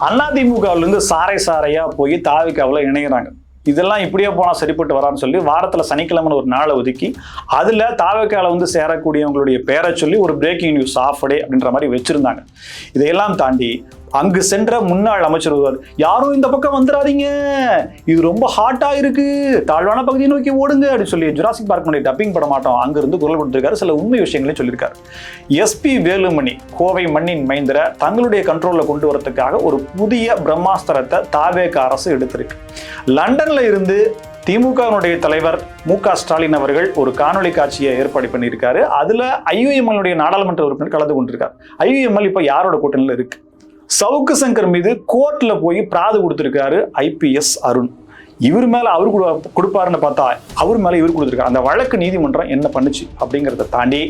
அதிமுகவிலிருந்து சாரை சாரையா போய் தாவிகாவில் இணைகிறாங்க. இதெல்லாம் இப்படியே போனால் சரிப்பட்டு வரான்னு சொல்லி வாரத்தில் சனிக்கிழமை ஒரு நாளை ஒதுக்கி அதில் தாவிகாவில் சேரக்கூடியவங்களுடைய பேரை சொல்லி ஒரு பிரேக்கிங் நியூஸ் ஆஃப் டே அப்படின்ற மாதிரி வச்சிருந்தாங்க. இதையெல்லாம் தாண்டி அங்கு சென்ற முன்னாள் அமைச்சர் ஒருவர், யாரும் இந்த பக்கம் வந்துடாதீங்க, இது ரொம்ப ஹாட்டா இருக்கு, தாழ்வான பகுதியை நோக்கி ஓடுங்க அப்படின்னு சொல்லி ஜுராசிக் பார்க் டப்பிங் பட மாட்டோம் அங்கிருந்து குரல் கொடுத்திருக்காரு. சில உண்மை விஷயங்களையும் சொல்லியிருக்காரு. எஸ்பி வேலுமணி கோவை மண்ணின் மைந்தரை தங்களுடைய கண்ட்ரோல்ல கொண்டு வரதுக்காக ஒரு புதிய பிரம்மாஸ்திரத்தை தாவேக அரசு எடுத்திருக்கு. லண்டன்ல இருந்து திமுகவினுடைய தலைவர் மு.க.ஸ்டாலின் அவர்கள் ஒரு காணொலி காட்சியை ஏற்பாடு பண்ணியிருக்காரு. அதுல ஐயுஎம்எல் நாடாளுமன்ற உறுப்பினர் கலந்து கொண்டிருக்காரு. ஐயுஎம்எல் இப்ப யாரோட கூட்டணியில இருக்கு? சவுக்கு சங்கர் மீது கோர்ட்ல போய் பிராது கொடுத்திருக்காரு IPS அருண். இவர் மேல அவரு கொடுப்பாருன்னு பார்த்தா அவர் மேல இவர் கொடுத்திருக்காரு. அந்த வழக்கு நீதிமன்றம் என்ன பண்ணுச்சு அப்படிங்கிறத தாண்டி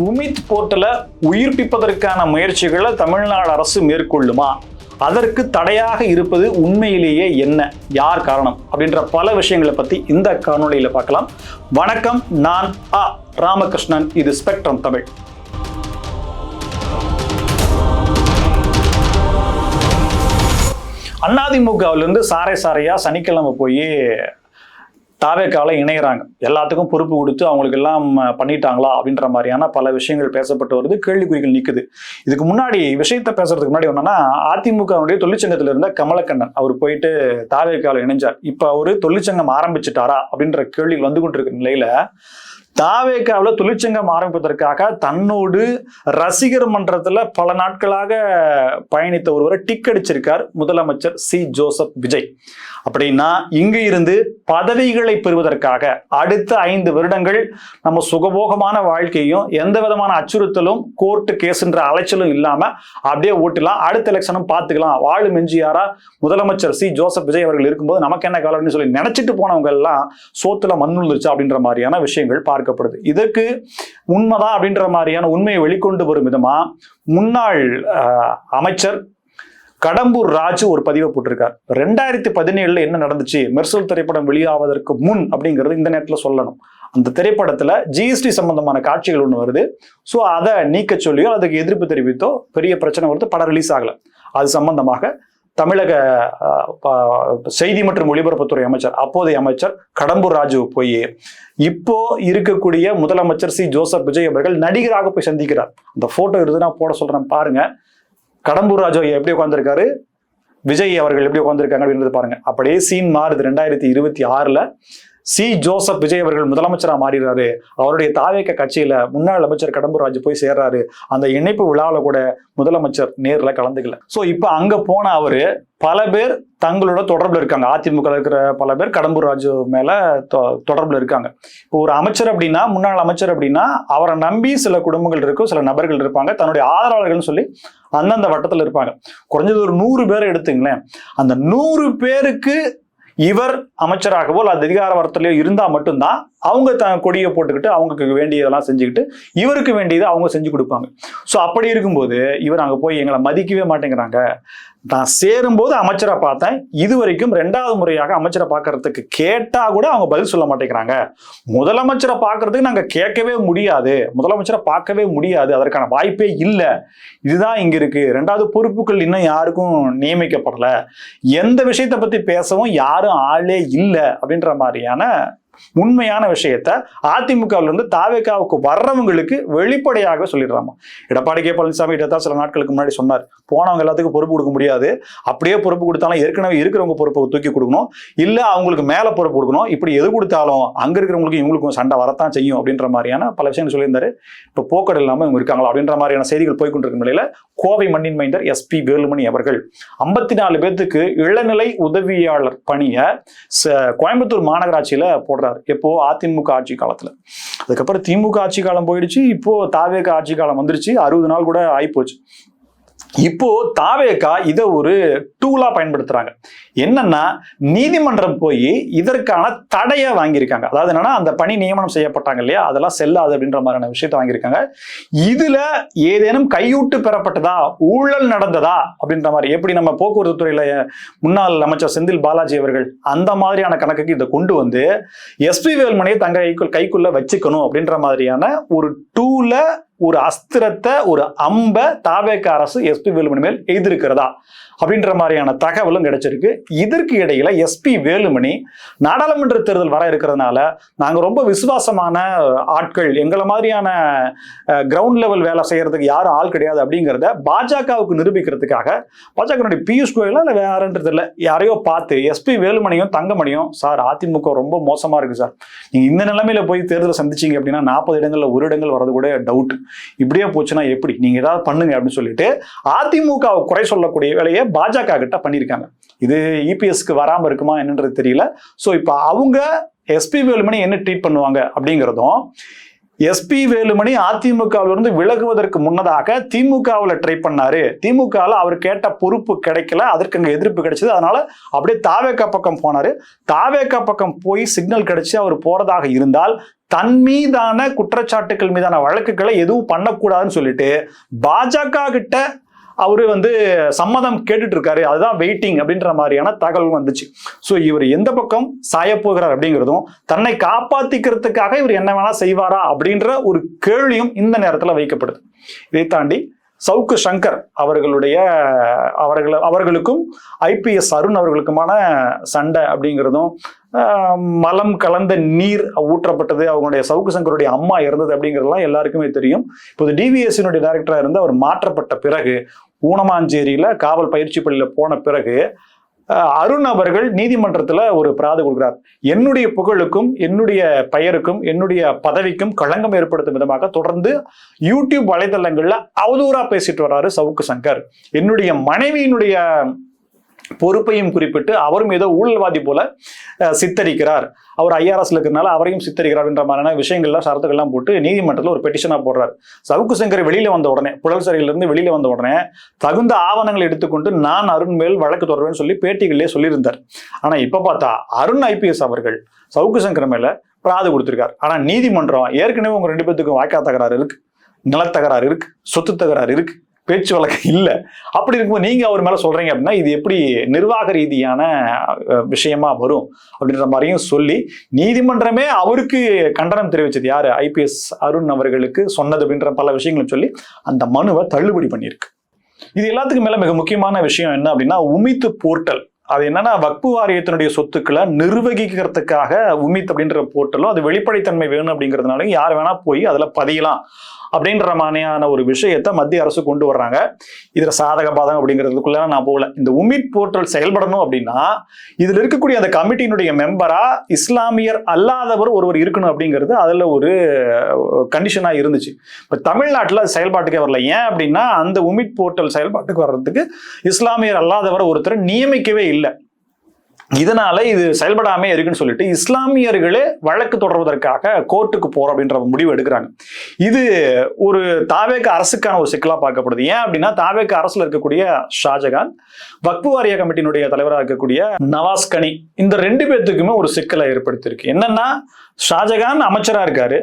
உமித் போர்ட்டலை உயிர்ப்பிப்பதற்கான முயற்சிகளை தமிழ்நாடு அரசு மேற்கொள்ளுமா, அதற்கு தடையாக இருப்பது உண்மையிலேயே என்ன, யார் காரணம் அப்படின்ற பல விஷயங்களை பத்தி இந்த காணொளியில பார்க்கலாம். வணக்கம், நான் ராமகிருஷ்ணன், இது ஸ்பெக்ட்ரம் தமிழ். அதிமுகவிலிருந்து சாரை சாரையா சனிக்கிழமை போய் தாவேகாவில் இணைகிறாங்க. எல்லாத்துக்கும் பொறுப்பு கொடுத்து அவங்களுக்கு எல்லாம் பண்ணிட்டாங்களா அப்படின்ற மாதிரியான பல விஷயங்கள் பேசப்பட்டு வருது, கேள்விக்குறிகள் நிற்குது. இதுக்கு முன்னாடி விஷயத்த பேசுறதுக்கு முன்னாடி என்னன்னா, அதிமுகவுடைய தொழிற்சங்கத்தில் இருந்த கமலக்கண்ணன் அவர் போயிட்டு தாவேகாவில் இணைஞ்சார். இப்ப அவரு தொழிற்சங்கம் ஆரம்பிச்சுட்டாரா அப்படின்ற கேள்வி வந்து கொண்டிருக்கிற நிலையில தாவேகாவில் தொழிற்சங்கம் ஆரம்பிப்பதற்காக தன்னோடு ரசிகர் மன்றத்தில் பல நாட்களாக பயணித்த ஒருவரை டிக் அடிச்சிருக்கார் முதலமைச்சர் சி ஜோசப் விஜய். அப்படின்னா இங்கு இருந்து பதவிகளை பெறுவதற்காக அடுத்த 5 வருடங்கள் நம்ம சுகபோகமான வாழ்க்கையும் எந்த விதமான அச்சுறுத்தலும் கோர்ட்டு கேஸ்ன்ற அலைச்சலும் இல்லாம அப்படியே ஓட்டலாம், அடுத்த எலெக்ஷனும் பார்த்துக்கலாம், வாழும் எம்ஜிஆரா முதலமைச்சர் சி ஜோசப் விஜய் அவர்கள் இருக்கும்போது நமக்கு என்ன காலம்னு சொல்லி நினைச்சிட்டு போனவங்க எல்லாம் சோத்துல மண் விழுந்துருச்சு அப்படின்ற மாதிரியான விஷயங்கள் பார்க்கப்படுது. இதற்கு உண்மைதான் அப்படின்ற மாதிரியான உண்மையை வெளிக்கொண்டு வரும் விதமா முன்னாள் அமைச்சர் கடம்பூர் ராஜு ஒரு பதிவை போட்டிருக்கார். 2017 என்ன நடந்துச்சு மெர்சல் திரைப்படம் வெளியாவதற்கு முன் அப்படிங்கிறது இந்த நேரத்தில் சொல்லணும். அந்த திரைப்படத்துல GST சம்பந்தமான காட்சிகள் ஒண்ணு வருது. ஸோ அதை நீக்க சொல்லியோ அதுக்கு எதிர்ப்பு தெரிவித்தோ பெரிய பிரச்சனை வருது, படம் ரிலீஸ் ஆகல. அது சம்பந்தமாக தமிழக செய்தி மற்றும் ஒலிபரப்புத்துறை அமைச்சர் அப்போதைய அமைச்சர் கடம்பூர் ராஜு போய் இப்போ இருக்கக்கூடிய முதலமைச்சர் சி ஜோசப் விஜய் அவர்கள் நடிகராக போய் சந்திக்கிறார். அந்த போட்டோ இருக்குதுன்னா போட சொல்றேன் பாருங்க. கடம்பூர் ராஜு எப்படி உட்கார்ந்துருக்காரு, விஜய் அவர்கள் எப்படி உட்கார்ந்துருக்காங்க அப்படின்றது பாருங்க. அப்படியே சீன் மாறுது. 2026 சி ஜோசப் விஜய் அவர்கள் முதலமைச்சரா மாறிடுறாரு. அவருடைய தாவேக கட்சியில முன்னாள் அமைச்சர் கடம்பூர் ராஜு போய் சேர்றாரு. அந்த இணைப்பு விழாவில் கூட முதலமைச்சர் நேர்ல கலந்துக்கல. சோ இப்ப அங்க போன அவரு பல பேர் தங்களோட தொடர்புல இருக்காங்க. அதிமுக இருக்கிற பல பேர் கடம்பூர் ராஜு மேல தொடர்புல இருக்காங்க. இப்போ ஒரு அமைச்சர் அப்படின்னா, முன்னாள் அமைச்சர் அப்படின்னா அவரை நம்பி சில குடும்பங்கள் இருக்கும், சில நபர்கள் இருப்பாங்க, தன்னுடைய ஆதரவாளர்கள் சொல்லி அந்தந்த வட்டத்துல இருப்பாங்க. குறைஞ்சது ஒரு 100 பேரை எடுத்துங்களேன். அந்த 100 பேருக்கு இவர் அமைச்சராகவோ அல்லது அதிகார வரத்திலேயோ இருந்தா மட்டும்தான் அவங்க கொடியை போட்டுக்கிட்டு அவங்களுக்கு வேண்டியதெல்லாம் செஞ்சுக்கிட்டு இவருக்கு வேண்டியதை அவங்க செஞ்சு கொடுப்பாங்க. ஸோ அப்படி இருக்கும்போது இவர் அங்கே போய் எங்களை மதிக்கவே மாட்டேங்கிறாங்க, நான் சேரும்போது அமைச்சரை பார்த்தேன், இது வரைக்கும் 2வது முறையாக அமைச்சரை பார்க்கறதுக்கு கேட்டா கூட அவங்க பதில் சொல்ல மாட்டேங்கிறாங்க, முதலமைச்சரை பார்க்கறதுக்கு நாங்கள் கேட்கவே முடியாது, முதலமைச்சரை பார்க்கவே முடியாது, அதற்கான வாய்ப்பே இல்லை, இதுதான் இங்க இருக்கு, 2வது பொறுப்புகள் இன்னும் யாருக்கும் நியமிக்கப்படல, எந்த விஷயத்தை பத்தி பேசவும் யாரும் ஆளே இல்லை அப்படின்ற மாதிரியான உண்மையான விஷயத்த அதிமுகவில் இருந்து தாவேகாவுக்கு வர்றவங்களுக்கு வெளிப்படையாக சொல்லிடுறாமா. எடப்பாடி கே பழனிசாமி சில நாட்களுக்கு முன்னாடி சொன்னார், போனவங்க எல்லாத்துக்கும் பொறுப்பு கொடுக்க முடியாது, அப்படியே பொறுப்பு கொடுத்தாலும் ஏற்கனவே இருக்கிறவங்க பொறுப்பை தூக்கி கொடுக்கணும், இல்ல அவங்களுக்கு மேல பொறுப்பு கொடுக்கணும், இப்படி எது கொடுத்தாலும் அங்க இருக்கிறவங்களுக்கு இவங்களுக்கும் சண்டை வரத்தான் செய்யும் அப்படின்ற மாதிரியான பல விஷயங்கள் சொல்லியிருந்தாரு. இப்ப போக்கடை இல்லாம இவங்க இருக்காங்களா அப்படின்ற மாதிரியான செய்திகள் போய்கொண்டிருக்கும் நிலையில கோவை மண்ணின் மைந்தர் SP வேலுமணி அவர்கள் 54 பேர்த்துக்கு இளநிலை உதவியாளர் பணியை கோயம்புத்தூர் மாநகராட்சியில போடுறாரு. எப்போ அதிமுக ஆட்சி காலத்துல. அதுக்கப்புறம் திமுக ஆட்சி காலம் போயிடுச்சு, இப்போ தாவேக ஆட்சி காலம் வந்துருச்சு, 60 நாள் கூட ஆயிப்போச்சு. இப்போ தாவேகா இதை ஒரு டூலா பயன்படுத்துறாங்க. என்னன்னா, நீதிமன்றம் போய் இதற்கான தடையை வாங்கியிருக்காங்க. அதாவது என்னன்னா, அந்த பணி நியமனம் செய்யப்பட்டாங்க இல்லையா, அதெல்லாம் செல்லாது அப்படின்ற மாதிரியான விஷயத்தை வாங்கியிருக்காங்க. இதுல ஏதேனும் கையூட்டு பெறப்பட்டதா, ஊழல் நடந்ததா அப்படின்ற மாதிரி, எப்படி நம்ம போக்குவரத்து துறையில முன்னாள் அமைச்சர் செந்தில் பாலாஜி அவர்கள் அந்த மாதிரியான கணக்குக்கு இதை கொண்டு வந்து SP வேலுமணியை தங்க கைக்குள்ள வச்சுக்கணும் அப்படின்ற மாதிரியான ஒரு டூல, ஒரு அஸ்திரத்தை, ஒரு அம்பை தாவேக அரசு SP வேலுமணி மேல் எய்திருக்கிறதா அப்படின்ற மாதிரியான தகவலும் கிடைச்சிருக்கு. இதற்கு இடையில எஸ்பி வேலுமணி நாடாளுமன்ற தேர்தல் வர இருக்கிறதுனால நாங்க ரொம்ப விசுவாசமான ஆட்கள், எங்களை மாதிரியான கிரவுண்ட் லெவல் வேலை செய்யறதுக்கு யாரும் ஆள் கிடையாது அப்படிங்கிறத பாஜகவுக்கு நிரூபிக்கிறதுக்காக பாஜக பியூஷ் கோயலா இல்ல வேறன்றது இல்லை யாரையோ பார்த்து எஸ்பி வேலுமணியும் தங்கமணியும், சார் அதிமுக ரொம்ப மோசமா இருக்கு சார், நீங்க இந்த நிலைமையில போய் தேர்தலை சந்திச்சீங்க அப்படின்னா 40 இடங்கள்ல ஒரு இடங்கள் வரது கூட டவுட், இப்படியே போச்சுன்னா எப்படி, நீங்க ஏதாவது பண்ணுங்க அப்படின்னு சொல்லிட்டு அதிமுக குறை சொல்லக்கூடிய வேலையை பாஜக கிட்ட பண்ணியிருக்காங்க. இது இபிஎஸ்க்கு வராம இருக்குமா என்னன்றது தெரியல. சோ இப்ப அவங்க எஸ்பி வேலுமணி என்ன ட்ரீட் பண்ணுவாங்க அப்படிங்கிறதும், எஸ்பி வேலுமணி அதிமுகவிலிருந்து விலகுவதற்கு முன்னதாக திமுகவில் ட்ரை பண்ணாரு, திமுகவில் அவர் கேட்ட பொறுப்பு கிடைக்கல, அதற்கு அங்க எதிர்ப்பு கிடைச்சது, அதனால அப்படியே தாவேகா பக்கம் போனாரு. தாவேகா பக்கம் போய் சிக்னல் கிடைச்சு அவர் போறதாக இருந்தால் தன் மீதான குற்றச்சாட்டுகள் மீதான வழக்குகளை எதுவும் பண்ணக்கூடாதுன்னு சொல்லிட்டு பாஜக கிட்ட அவரு சம்மதம் கேட்டுட்டு இருக்காரு, அதுதான் வெயிட்டிங் அப்படின்ற மாதிரியான தகவல் வந்துச்சு. ஸோ இவர் எந்த பக்கம் சாய போகிறார் அப்படிங்கிறதும், தன்னை காப்பாத்திக்கிறதுக்காக இவர் என்ன வேணா செய்வாரா அப்படின்ற ஒரு கேள்வியும் இந்த நேரத்தில் வைக்கப்படுது. இதை தாண்டி சவுக்கு சங்கர் அவர்களுக்கும் ஐபிஎஸ் அருண் அவர்களுக்குமான சண்டை அப்படிங்கிறதும், மலம் கலந்த நீர் ஊற்றப்பட்டது, அவங்களுடைய சவுக்கு சங்கருடைய அம்மா இறந்தது அப்படிங்கிறதுலாம் எல்லாருக்குமே தெரியும். இப்போது டிவிஎஸ்னுடைய டைரக்டரா இருந்து அவர் மாற்றப்பட்ட பிறகு, ஊனமாஞ்சேரியில காவல் பயிற்சி பள்ளியில போன பிறகு அருண் அவர்கள் நீதிமன்றத்துல ஒரு பிராது கொடுக்கிறார். என்னுடைய புகழுக்கும் என்னுடைய பெயருக்கும் என்னுடைய பதவிக்கும் களங்கம் ஏற்படுத்தும் விதமாக தொடர்ந்து யூடியூப் வலைதளங்கள்ல அவதூறா பேசிட்டு வர்றாரு சவுக்கு சங்கர். என்னுடைய மனைவியினுடைய பொறுப்பையும் குறிப்பிட்டு அவரும் ஏதோ ஊழல்வாதி போல சித்தரிக்கிறார், அவர் ஐஆர்எஸ்ல இருக்கிறனால அவரையும் சித்தரிக்கிறார் என்ற மாதிரியான விஷயங்கள்லாம் சரத்துக்கள்லாம் போட்டு நீதிமன்றத்தில் ஒரு பெட்டிஷனா போடுறாரு. சவுக்கு சங்கர் வெளியில வந்த உடனே, புழல் சிறையிலிருந்து வெளியில வந்த உடனே தகுந்த ஆவணங்களை எடுத்துக்கொண்டு நான் அருண் மேல் வழக்கு தொடர்வேன்னு சொல்லி பேட்டிகளிலே சொல்லியிருந்தார். ஆனா இப்ப பார்த்தா அருண் ஐபிஎஸ் அவர்கள் சவுக்கு சங்கர் மேல பிராது கொடுத்திருக்கார். ஆனா நீதிமன்றம் ஏற்கனவே உங்க 2 பேத்துக்கும் வாய்க்கா தகராறு இருக்கு, நிலத்தகராறு இருக்கு, சொத்து தகராறு இருக்கு, பேச்சு வழக்கு இல்லை. அப்படி இருக்கும்போது நீங்க அவர் மேல சொல்றீங்க அப்படின்னா இது எப்படி நிர்வாக ரீதியான விஷயமா வரும் அப்படின்ற மாதிரியும் சொல்லி நீதிமன்றமே அவருக்கு கண்டனம் தெரிவிச்சது யாரு, ஐபிஎஸ் அருண் அவர்களுக்கு சொன்னது அப்படின்ற பல விஷயங்களும் சொல்லி அந்த மனுவை தள்ளுபடி பண்ணியிருக்கு. இது எல்லாத்துக்கும் மேல மிக முக்கியமான விஷயம் என்ன அப்படின்னா உமித் போர்ட்டல். அது என்னன்னா வக்பு வாரியத்தினுடைய சொத்துக்களை நிர்வகிக்கிறதுக்காக உமித் அப்படின்ற போர்ட்டலும், அது வெளிப்படைத்தன்மை வேணும் அப்படிங்கிறதுனால யார் வேணா போய் அதுல பதியலாம் அப்படின்ற மாதிரியான ஒரு விஷயத்தை மத்திய அரசு கொண்டு வர்றாங்க. இதுல சாதக பாதகம் அப்படிங்கிறதுக்குள்ள நான் போகல. இந்த உமித் போர்ட்டல் செயல்படணும் அப்படின்னா இதுல இருக்கக்கூடிய அந்த கமிட்டியினுடைய மெம்பரா இஸ்லாமியர் அல்லாதவர் ஒருவர் இருக்கணும் அப்படிங்கிறது அதுல ஒரு கண்டிஷனா இருந்துச்சு. இப்ப தமிழ்நாட்டில் அது செயல்பாட்டுக்கே வரல. ஏன் அப்படின்னா அந்த உமித் போர்ட்டல் செயல்பாட்டுக்கு வர்றதுக்கு இஸ்லாமியர் அல்லாதவர் ஒருத்தர் நியமிக்கவே இல்லை. இதனால இது செயல்படாம இருக்குன்னு சொல்லிட்டு இஸ்லாமியர்களே வழக்கு தொடர்வதற்காக கோர்ட்டுக்கு போறோம் அப்படின்ற முடிவு எடுக்கிறாங்க. இது ஒரு தாவேக அரசுக்கான ஒரு சிக்கலா பார்க்கப்படுது. ஏன் அப்படின்னா தாவேக அரசுல இருக்கக்கூடிய ஷாஜகான், வக்பு வாரிய கமிட்டியினுடைய தலைவராக இருக்கக்கூடிய நவாஸ் கனி, இந்த 2 பேர்த்துக்குமே ஒரு சிக்கலை ஏற்படுத்தியிருக்கு. என்னன்னா ஷாஜகான் அமைச்சரா இருக்காரு,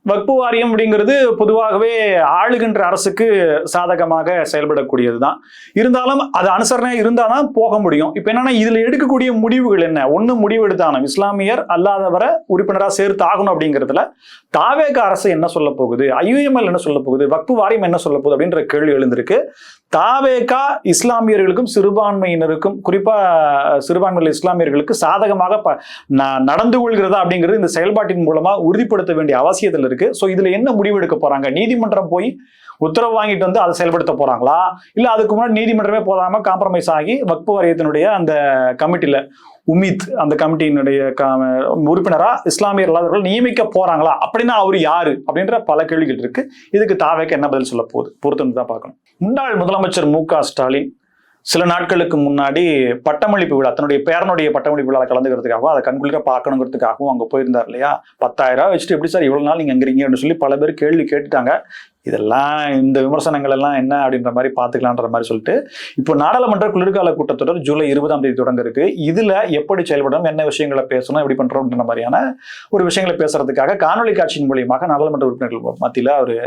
வக்பு வாரியம் அப்படிங்கிறது பொதுவாகவே ஆளுகின்ற அரசுக்கு சாதகமாக செயல்படக்கூடியதுதான். இருந்தாலும் அது அனுசரணை இருந்தாதான் போக முடியும். இப்ப என்னன்னா இதுல எடுக்கக்கூடிய முடிவுகள் என்ன, ஒண்ணு முடிவு எடுத்தாலும் இஸ்லாமியர் அல்லாதவரை உறுப்பினராக சேர்த்து ஆகணும் அப்படிங்கிறதுல தாவேக அரசு என்ன சொல்ல போகுது, ஐயுஎம்எல் என்ன சொல்ல போகுது, வக்பு வாரியம் என்ன சொல்ல போகுது அப்படின்ற கேள்வி எழுந்திருக்கு. தாவேகா இஸ்லாமியர்களுக்கும் சிறுபான்மையினருக்கும், குறிப்பா சிறுபான்மையினர் இஸ்லாமியர்களுக்கு சாதகமாக நடந்து கொள்கிறதா அப்படிங்கிறது இந்த செயல்பாட்டின் மூலமா உறுதிப்படுத்த வேண்டிய அவசியத்தில் இருக்கு. சோ இதுல என்ன முடிவு எடுக்க போறாங்க, நீதிமன்றம் போய் உத்தரவு வாங்கிட்டு அதை செயல்படுத்த போறாங்களா, இல்ல அதுக்கு முன்னாடி நீதிமன்றமே போதாம காம்ப்ரமைஸ் ஆகி வக்பு வாரியத்தினுடைய அந்த கமிட்டியில உமித் அந்த கமிட்டியினுடைய உறுப்பினரா இஸ்லாமியர் அல்லாதவர்கள் நியமிக்க போறாங்களா, அப்படின்னா அவரு யாரு அப்படின்ற பல கேள்விகள் இருக்கு. இதுக்கு தாவேக என்ன பதில் சொல்ல போகுது பொறுத்து தான் பார்க்கணும். முன்னாள் முதலமைச்சர் மு.க. ஸ்டாலின் சில நாட்களுக்கு முன்னாடி பட்டமளிப்பு விழா, தன்னுடைய பேரனுடைய பட்டமளிப்பு விழாவில் கலந்துக்கிறதுக்காகவும் அதை கண்குளிர பார்க்கணுங்கிறதுக்காகவும் அங்கே போயிருந்தார் இல்லையா. 10,000 ரூபாய் வச்சுட்டு எப்படி சார் இவ்வளவு நாள் நீங்க அங்க இருக்கீங்கன்னு சொல்லி பல பேர் கேள்வி கேட்டுட்டாங்க. இதெல்லாம் இந்த விமர்சனங்கள் எல்லாம் என்ன அப்படின்ற மாதிரி பார்த்துக்கலான்ற மாதிரி சொல்லிட்டு இப்போ நாடாளுமன்ற குளிர்கால கூட்டத்தொடர் ஜூலை 20ஆம் தேதி தொடங்க இருக்கு. இதுல எப்படி செயல்படணும், என்ன விஷயங்களை பேசணும், எப்படி பண்றோம் அப்படின்ற மாதிரியான ஒரு விஷயங்களை பேசுறதுக்காக காணொலி காட்சியின் மூலியமாக நாடாளுமன்ற உறுப்பினர்கள் மத்தியில அவரு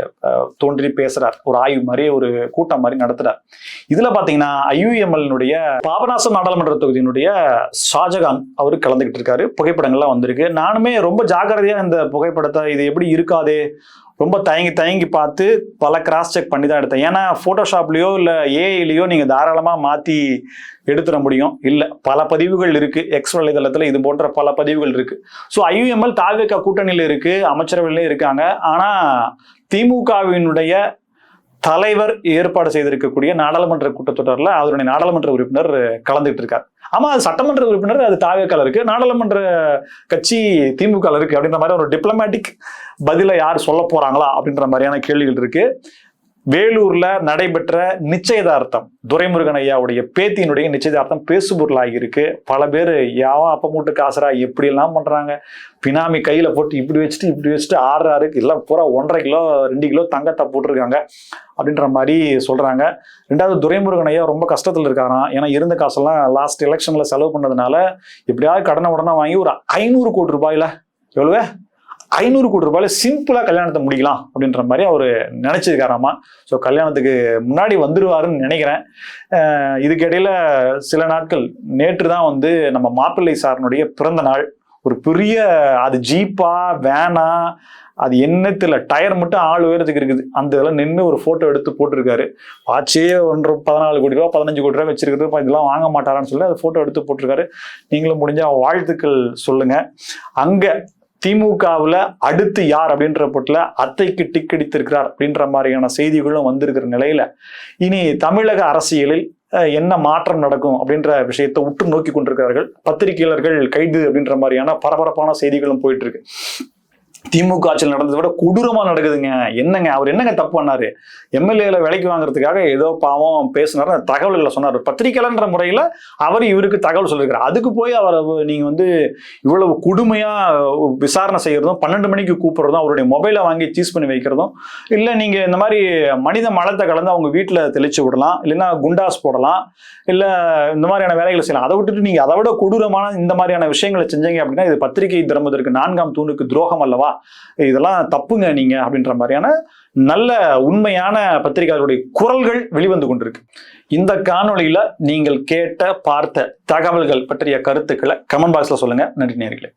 தோன்றி பேசுறார். ஒரு ஆய்வு மாதிரி ஒரு கூட்டம் மாதிரி நடத்துறார். இதுல பாத்தீங்கன்னா ஐயுஎம்எல்னுடைய பாபநாசம் நாடாளுமன்ற தொகுதியினுடைய ஷாஜகான் அவரு கலந்துகிட்டு இருக்காரு. புகைப்படங்கள்லாம் வந்திருக்கு. நானுமே ரொம்ப ஜாக்கிரதையா இந்த புகைப்படத்தை இது எப்படி இருக்காதே, ரொம்ப தயங்கி பார்த்து பல கிராஸ் செக் பண்ணி தான் எடுத்தேன். ஏன்னா ஃபோட்டோஷாப்லேயோ இல்லை ஏஐலையோ நீங்கள் தாராளமாக மாற்றி எடுத்துட முடியும். இல்லை, பல பதிவுகள் இருக்குது. எக்ஸ் வலைதளத்தில் இது போன்ற பல பதிவுகள் இருக்குது. ஸோ IUML தாவேகா கூட்டணியில் இருக்குது, அமைச்சரவையிலே இருக்காங்க. ஆனால் திமுகவினுடைய தலைவர் ஏற்பாடு செய்திருக்கக்கூடிய நாடாளுமன்ற கூட்டத்தொடரில் அவருடைய நாடாளுமன்ற உறுப்பினர் கலந்துகிட்டு இருக்கார். ஆமா, அது சட்டமன்ற உறுப்பினர், அது தாவேக்கால இருக்கு, நாடாளுமன்ற கட்சி திமுக இருக்கு அப்படின்ற மாதிரி ஒரு டிப்ளமேட்டிக் பதில யார் சொல்ல போறாங்களா அப்படின்ற மாதிரியான கேள்விகள் இருக்கு. வேலூர்ல நடைபெற்ற நிச்சயதார்த்தம், துரைமுருகன் ஐயாவுடைய பேத்தியினுடைய நிச்சயதார்த்தம் பேசுபொருளாகி இருக்கு. பல பேர் யாவா அப்ப மூட்டு காசுரா எப்படி எல்லாம் பண்றாங்க, பினாமி கையில போட்டு இப்படி வச்சுட்டு ஆடுறாரு, எல்லாம் பூரா 1.5 கிலோ 2 கிலோ தங்கத்தை போட்டிருக்காங்க அப்படின்ற மாதிரி சொல்றாங்க. ரெண்டாவது, துரைமுருகன் ஐயா ரொம்ப கஷ்டத்துல இருக்காராம். ஏன்னா இருந்த காசெல்லாம் லாஸ்ட் எலெக்ஷன்ல செலவு பண்ணதுனால எப்படியாவது கடனை வாங்கி ஒரு 500 கோடி ரூபாயில, எவ்வளவு 500 கோடி ரூபாயில சிம்பிளா கல்யாணத்தை முடிக்கலாம் அப்படின்ற மாதிரி அவரு நினைச்சிருக்காராமா. ஸோ கல்யாணத்துக்கு முன்னாடி வந்துருவாருன்னு நினைக்கிறேன். இதுக்கிடையில சில நாட்கள், நேற்று தான் வந்து நம்ம மாப்பிள்ளை சாரனுடைய பிறந்த நாள். ஒரு பெரிய, அது ஜீப்பா வேனா அது என்னத்துல டயர் மட்டும் 6 உயரத்துக்கு இருக்குது, அந்த இதெல்லாம் நின்று ஒரு போட்டோ எடுத்து போட்டிருக்காரு. ஆச்சே 14 கோடி ரூபா 15 கோடி ரூபா வச்சிருக்கிறது, இதெல்லாம் வாங்க மாட்டாரான்னு சொல்லி அது போட்டோ எடுத்து போட்டிருக்காரு. நீங்களும் முடிஞ்சா வாழ்த்துக்கள் சொல்லுங்க. அங்க திமுகவுல அடுத்து யார் அப்படின்ற போட்டுல அத்தைக்கு டிக் அடித்திருக்கிறார் அப்படின்ற மாதிரியான செய்திகளும் வந்திருக்கிற நிலையில இனி தமிழக அரசியலில் என்ன மாற்றம் நடக்கும் அப்படின்ற விஷயத்தை உற்று நோக்கி கொண்டிருக்கிறார்கள். பத்திரிகையாளர்கள் கைது அப்படின்ற மாதிரியான பரபரப்பான செய்திகளும் போயிட்டு இருக்கு. திமுக ஆட்சியில் நடந்ததை விட கொடூரமா நடக்குதுங்க. என்னங்க அவர் என்னங்க தப்பு பண்ணாரு? எம்எல்ஏல விலைக்கு வாங்குறதுக்காக ஏதோ பாவம் பேசினாரு, தகவல்களை சொன்னார். பத்திரிகையாளர்ன்ற முறையில அவர் இவருக்கு தகவல் சொல்லியிருக்காரு. அதுக்கு போய் அவர் நீங்க வந்து இவ்வளவு கொடுமையா விசாரணை செய்யறதும், 12 மணிக்கு கூப்பிடுறதும், அவருடைய மொபைலை வாங்கி சீஸ் பண்ணி வைக்கிறதும், இல்லை நீங்க இந்த மாதிரி மனித மலத்தை கலந்து அவங்க வீட்டுல தெளிச்சு விடலாம், இல்லைன்னா குண்டாஸ் போடலாம், இல்ல இந்த மாதிரியான வேலைகளை செய்யலாம். அதை விட்டுட்டு நீங்க அதை விட கொடூரமான இந்த மாதிரியான விஷயங்களை செஞ்சீங்க அப்படின்னா இது பத்திரிகை திறமதற்கு 4ஆம் தூணுக்கு துரோகம் அல்லவா, இதெல்லாம் தப்புங்க நீங்க அப்படின்ற மாதிரியான நல்ல உண்மையான பத்திரிகையாளருடைய குரல்கள் வெளிவந்து கொண்டிருக்கு. இந்த காணொளியில நீங்கள் கேட்ட பார்த்த தகவல்கள் பற்றிய கருத்துக்களை கமெண்ட் பாக்ஸ்ல சொல்லுங்க. நன்றி நேயர்களே.